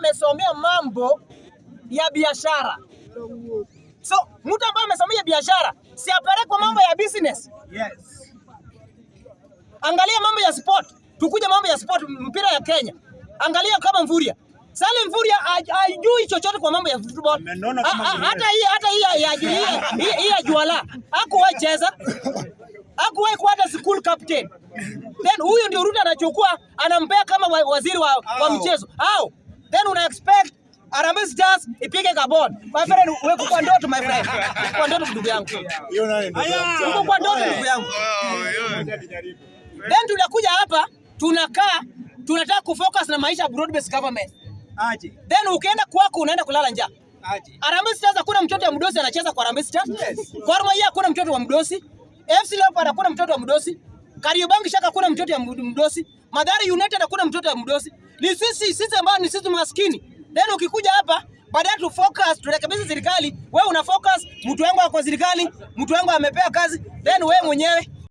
amesomea mambo ya biashara. So mtu ambaye amesomea biashara si apelekwe mambo ya business. Yes. Angalia mambo ya sport. Tukuje mambo ya sport, mpira ya Kenya. Angalia kama Mvurya. Salim Mvurya hajui chochote kwa mambo ya football. Hata hii ya Juala. Hakuwahi cheza. Hakuwahi kuwa hata school captain. Then huyu ndio Ruto anachukua anampea kama waziri wa mchezo. How? Then una expect Harambee Stars ipige Gabon. My friend, wewe kwa ndoto my friend. Kwa ndoto ndugu yangu. Hiyo nani ndugu yangu? Uko kwa ndoto ndugu yangu. Then tunakuja hapa tunakaa tunataka kufocus na maisha broad based government. Aje. Then ukienda kwako unaenda kulala njaa. Aje. Harambee Stars hakuna mtoto wa mdosi anacheza kwa Harambee Stars. Yes. Gor Mahia hakuna mtoto wa mdosi. FC Leopards hakuna mtoto wa mdosi. Kariobangi Shaka hakuna mtoto wa mdosi. Mathare United hakuna mtoto wa mdosi. Ni sisi ambao ni sisi maskini. Then ukikuja hapa baadaye tu focus turekebishe serikali, wewe una focus mtu wangu kwa serikali, mtu wangu amepewa kazi, then wewe mwenyewe